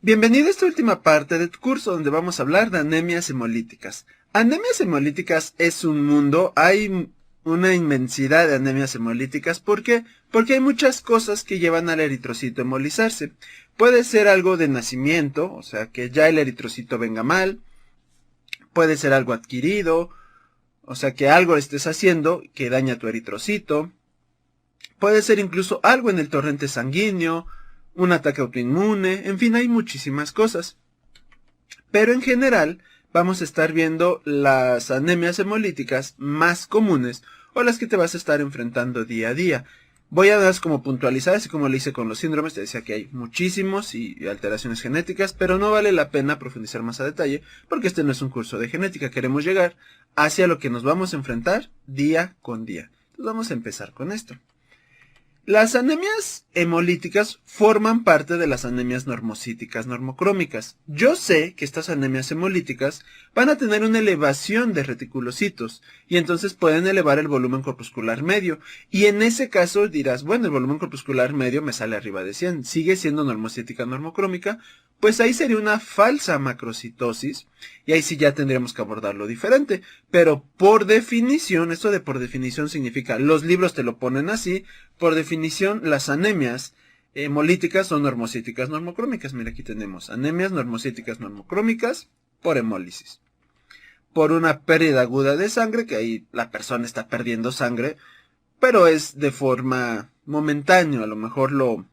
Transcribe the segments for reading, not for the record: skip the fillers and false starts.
Bienvenido a esta última parte de tu curso donde vamos a hablar de anemias hemolíticas. Anemias hemolíticas es un mundo, hay una inmensidad de anemias hemolíticas. ¿Por qué? Porque hay muchas cosas que llevan al eritrocito a hemolizarse. Puede ser algo de nacimiento, o sea que ya el eritrocito venga mal. Puede ser algo adquirido, o sea que algo estés haciendo que daña tu eritrocito. Puede ser incluso algo en el torrente sanguíneo, un ataque autoinmune, en fin, hay muchísimas cosas. Pero en general vamos a estar viendo las anemias hemolíticas más comunes o las que te vas a estar enfrentando día a día. Voy a dar como puntualizar, así como lo hice con los síndromes, te decía que hay muchísimos y alteraciones genéticas, pero no vale la pena profundizar más a detalle porque este no es un curso de genética, queremos llegar hacia lo que nos vamos a enfrentar día con día. Entonces vamos a empezar con esto. Las anemias hemolíticas forman parte de las anemias normocíticas normocrómicas. Yo sé que estas anemias hemolíticas van a tener una elevación de reticulocitos y entonces pueden elevar el volumen corpuscular medio. Y en ese caso dirás, bueno, el volumen corpuscular medio me sale arriba de 100, sigue siendo normocítica normocrómica, pues ahí sería una falsa macrocitosis y ahí sí ya tendríamos que abordarlo diferente. Pero por definición, esto de por definición significa, los libros te lo ponen así, por definición las anemias hemolíticas son normocíticas normocrómicas. Mira, aquí tenemos anemias normocíticas normocrómicas por hemólisis. Por una pérdida aguda de sangre, que ahí la persona está perdiendo sangre, pero es de forma momentánea, a lo mejor lo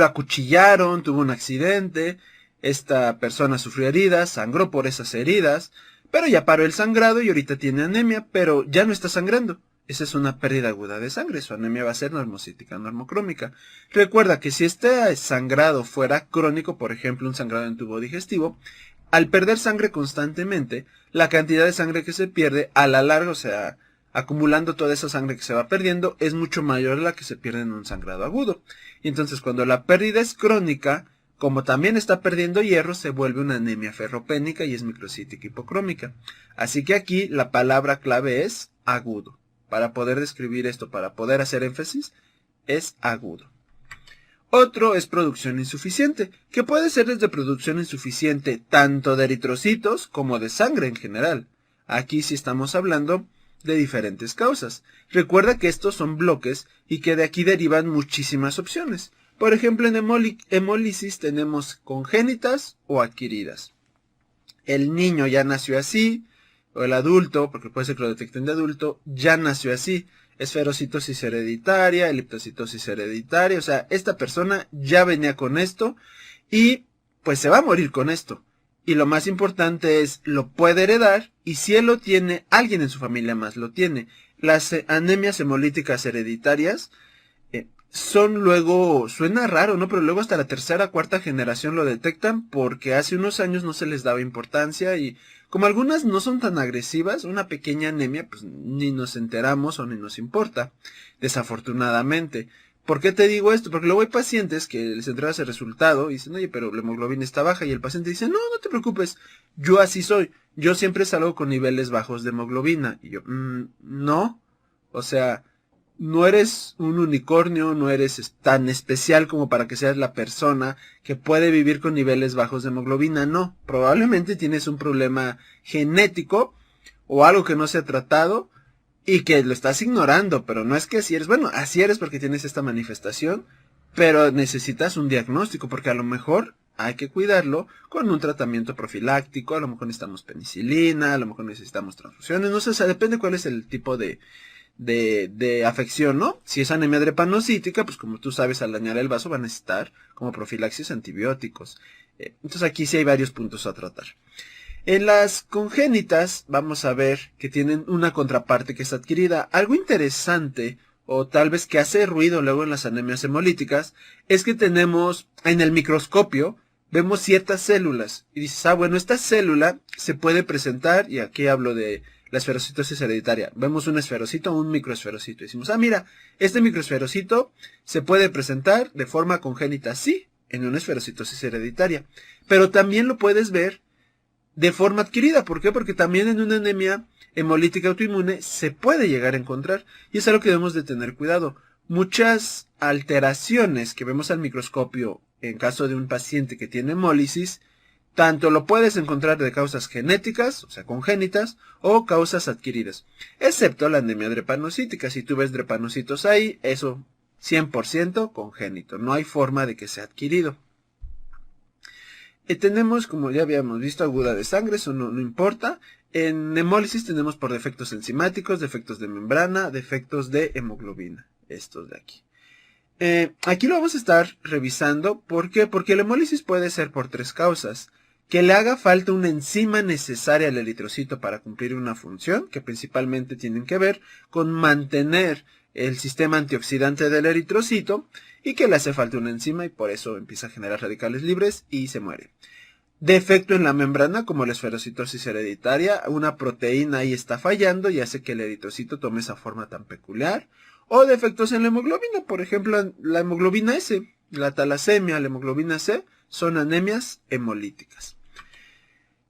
acuchillaron, tuvo un accidente, esta persona sufrió heridas, sangró por esas heridas, pero ya paró el sangrado y ahorita tiene anemia, pero ya no está sangrando. Esa es una pérdida aguda de sangre, su anemia va a ser normocítica normocrómica. Recuerda que si este sangrado fuera crónico, por ejemplo un sangrado en tubo digestivo, al perder sangre constantemente, la cantidad de sangre que se pierde a la larga, o sea, acumulando toda esa sangre que se va perdiendo, es mucho mayor a la que se pierde en un sangrado agudo. Y entonces cuando la pérdida es crónica, como también está perdiendo hierro, se vuelve una anemia ferropénica y es microcítica hipocrómica. Así que aquí la palabra clave es agudo. Para poder describir esto, para poder hacer énfasis, es agudo. Otro es producción insuficiente, que puede ser desde producción insuficiente tanto de eritrocitos como de sangre en general. Aquí sí estamos hablando de diferentes causas. Recuerda que estos son bloques y que de aquí derivan muchísimas opciones. Por ejemplo, en hemólisis tenemos congénitas o adquiridas. El niño ya nació así, o el adulto, porque puede ser que lo detecten de adulto, ya nació así. Esferocitosis hereditaria, eliptocitosis hereditaria, o sea, esta persona ya venía con esto y pues se va a morir con esto. Y lo más importante es, lo puede heredar y si él lo tiene, alguien en su familia más lo tiene. Las anemias hemolíticas hereditarias son luego, suena raro, ¿no? Pero luego hasta la tercera, cuarta generación lo detectan porque hace unos años no se les daba importancia y como algunas no son tan agresivas, una pequeña anemia, pues ni nos enteramos o ni nos importa, desafortunadamente. ¿Por qué te digo esto? Porque luego hay pacientes que les entregas el resultado y dicen, oye, pero la hemoglobina está baja y el paciente dice, no, no te preocupes, yo así soy, yo siempre salgo con niveles bajos de hemoglobina. Y yo, no, o sea, no eres un unicornio, no eres tan especial como para que seas la persona que puede vivir con niveles bajos de hemoglobina. No, probablemente tienes un problema genético o algo que no se ha tratado y que lo estás ignorando, pero no es que así eres. Bueno, así eres porque tienes esta manifestación, pero necesitas un diagnóstico porque a lo mejor hay que cuidarlo con un tratamiento profiláctico, a lo mejor necesitamos penicilina, a lo mejor necesitamos transfusiones, no sé, o sea, depende cuál es el tipo de afección, ¿no? Si es anemia drepanocítica, pues como tú sabes, al dañar el vaso va a necesitar como profilaxis antibióticos. Entonces aquí sí hay varios puntos a tratar. En las congénitas vamos a ver que tienen una contraparte que es adquirida. Algo interesante, o tal vez que hace ruido luego en las anemias hemolíticas, es que tenemos en el microscopio, vemos ciertas células. Y dices, bueno, esta célula se puede presentar, y aquí hablo de la esferocitosis hereditaria. Vemos un esferocito o un microesferocito. Y decimos, mira, este microesferocito se puede presentar de forma congénita, sí, en una esferocitosis hereditaria. Pero también lo puedes ver de forma adquirida. ¿Por qué? Porque también en una anemia hemolítica autoinmune se puede llegar a encontrar. Y es algo que debemos de tener cuidado. Muchas alteraciones que vemos al microscopio en caso de un paciente que tiene hemólisis, tanto lo puedes encontrar de causas genéticas, o sea, congénitas, o causas adquiridas, excepto la anemia drepanocítica. Si tú ves drepanocitos ahí, eso 100% congénito, no hay forma de que sea adquirido. Tenemos, como ya habíamos visto, aguda de sangre, eso no importa. En hemólisis tenemos por defectos enzimáticos, defectos de membrana, defectos de hemoglobina, estos de aquí. Aquí lo vamos a estar revisando. ¿Por qué? Porque la hemólisis puede ser por tres causas. Que le haga falta una enzima necesaria al eritrocito para cumplir una función, que principalmente tienen que ver con mantener el sistema antioxidante del eritrocito, y que le hace falta una enzima y por eso empieza a generar radicales libres y se muere. Defecto en la membrana, como la esferocitosis hereditaria, una proteína ahí está fallando y hace que el eritrocito tome esa forma tan peculiar. O defectos en la hemoglobina, por ejemplo, la hemoglobina S, la talasemia, la hemoglobina C, son anemias hemolíticas.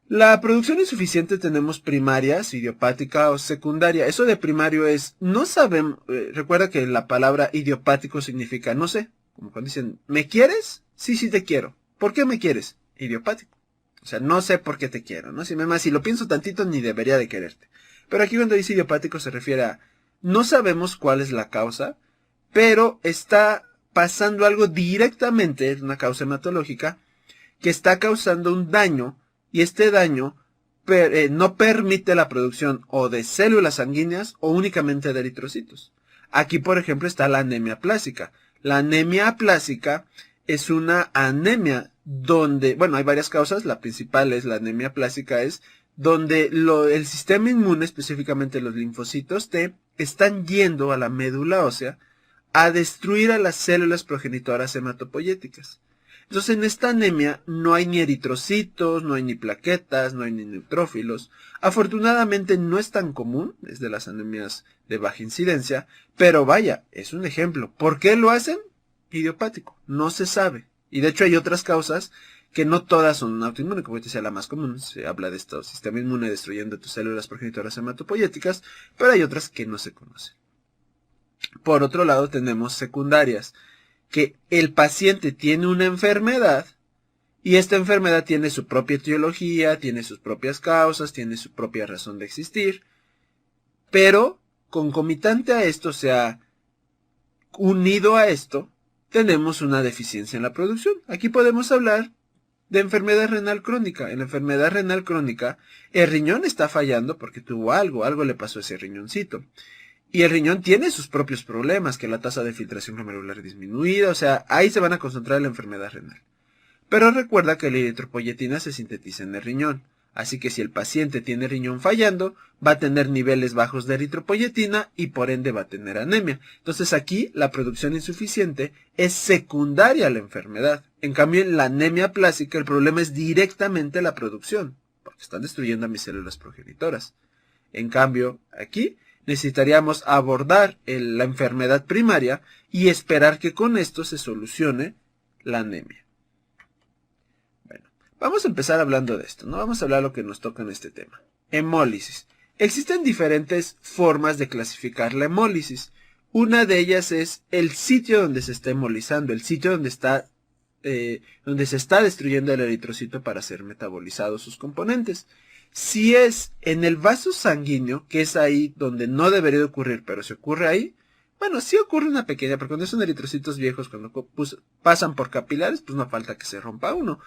La producción insuficiente tenemos primarias, idiopática o secundaria. Eso de primario es, no sabemos, recuerda que la palabra idiopático significa no sé. Como cuando dicen, ¿me quieres? Sí, sí te quiero. ¿Por qué me quieres? Idiopático. O sea, no sé por qué te quiero, ¿no? Si lo pienso tantito, ni debería de quererte. Pero aquí cuando dice idiopático se refiere a, no sabemos cuál es la causa, pero está pasando algo directamente, es una causa hematológica, que está causando un daño, y este daño no permite la producción o de células sanguíneas o únicamente de eritrocitos. Aquí, por ejemplo, está la anemia aplásica. La anemia aplásica es una anemia donde, bueno, hay varias causas, la principal es la anemia aplásica, es donde el sistema inmune, específicamente los linfocitos T, están yendo a la médula ósea a destruir a las células progenitoras hematopoyéticas. Entonces en esta anemia no hay ni eritrocitos, no hay ni plaquetas, no hay ni neutrófilos. Afortunadamente no es tan común, es de las anemias de baja incidencia, pero vaya, es un ejemplo. ¿Por qué lo hacen? Idiopático, no se sabe. Y de hecho hay otras causas que no todas son autoinmunes, como te decía, la más común. Se habla de esto, sistema inmune destruyendo tus células progenitoras hematopoyéticas, pero hay otras que no se conocen. Por otro lado tenemos secundarias, que el paciente tiene una enfermedad y esta enfermedad tiene su propia etiología, tiene sus propias causas, tiene su propia razón de existir, pero concomitante a esto, o sea, unido a esto, tenemos una deficiencia en la producción. Aquí podemos hablar de enfermedad renal crónica. En la enfermedad renal crónica, el riñón está fallando porque tuvo algo le pasó a ese riñoncito. Y el riñón tiene sus propios problemas, que la tasa de filtración glomerular disminuida, o sea, ahí se van a concentrar en la enfermedad renal. Pero recuerda que la eritropoyetina se sintetiza en el riñón, así que si el paciente tiene riñón fallando, va a tener niveles bajos de eritropoyetina y por ende va a tener anemia. Entonces aquí la producción insuficiente es secundaria a la enfermedad. En cambio en la anemia aplásica el problema es directamente la producción, porque están destruyendo a mis células progenitoras. En cambio aquí necesitaríamos abordar la enfermedad primaria y esperar que con esto se solucione la anemia. Bueno, vamos a empezar hablando de esto, ¿no? Vamos a hablar de lo que nos toca en este tema. Hemólisis. Existen diferentes formas de clasificar la hemólisis. Una de ellas es el sitio donde se está hemolizando, el sitio donde se está destruyendo el eritrocito para ser metabolizados sus componentes. Si es en el vaso sanguíneo, que es ahí donde no debería de ocurrir, pero si ocurre ahí, bueno, sí ocurre una pequeña, porque cuando son eritrocitos viejos, cuando pasan por capilares, pues no falta que se rompa uno.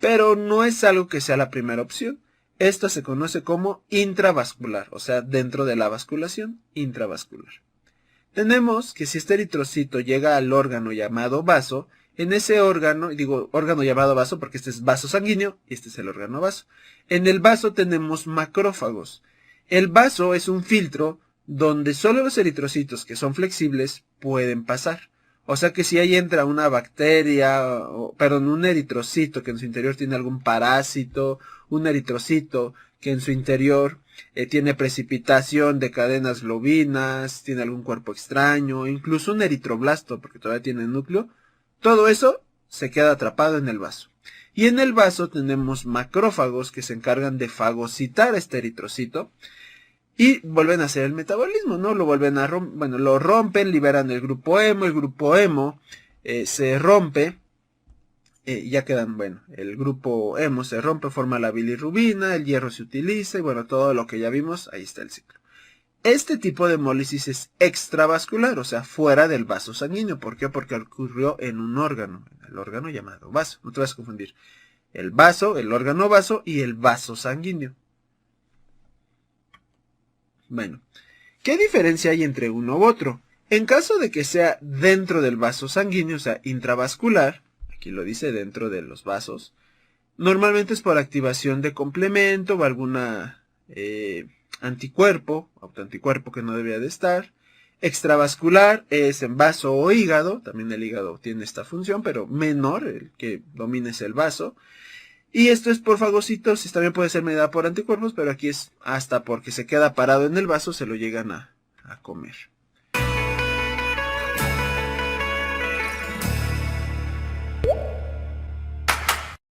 Pero no es algo que sea la primera opción. Esto se conoce como intravascular, o sea, dentro de la vasculación, intravascular. Tenemos que si este eritrocito llega al órgano llamado vaso, en ese órgano, digo órgano llamado vaso porque este es vaso sanguíneo y este es el órgano vaso. En el vaso tenemos macrófagos. El vaso es un filtro donde solo los eritrocitos que son flexibles pueden pasar. O sea que si ahí entra una bacteria, un eritrocito que en su interior tiene algún parásito, un eritrocito que en su interior tiene precipitación de cadenas globinas, tiene algún cuerpo extraño, incluso un eritroblasto porque todavía tiene núcleo, todo eso se queda atrapado en el vaso. Y en el vaso tenemos macrófagos que se encargan de fagocitar este eritrocito y vuelven a hacer el metabolismo, ¿no? Lo vuelven a lo rompen, liberan el grupo hemo se rompe ya quedan, bueno, el grupo hemo se rompe, forma la bilirrubina, el hierro se utiliza y bueno, todo lo que ya vimos, ahí está el ciclo. Este tipo de hemólisis es extravascular, o sea, fuera del vaso sanguíneo. ¿Por qué? Porque ocurrió en un órgano, el órgano llamado vaso. No te vas a confundir. El vaso, el órgano vaso y el vaso sanguíneo. Bueno, ¿qué diferencia hay entre uno u otro? En caso de que sea dentro del vaso sanguíneo, o sea, intravascular, aquí lo dice dentro de los vasos, normalmente es por activación de complemento o alguna anticuerpo, autoanticuerpo que no debería de estar. Extravascular es en vaso o hígado, también el hígado tiene esta función, pero menor, el que domina es el vaso. Y esto es por fagocitosis, también puede ser medida por anticuerpos, pero aquí es hasta porque se queda parado en el vaso, se lo llegan a comer.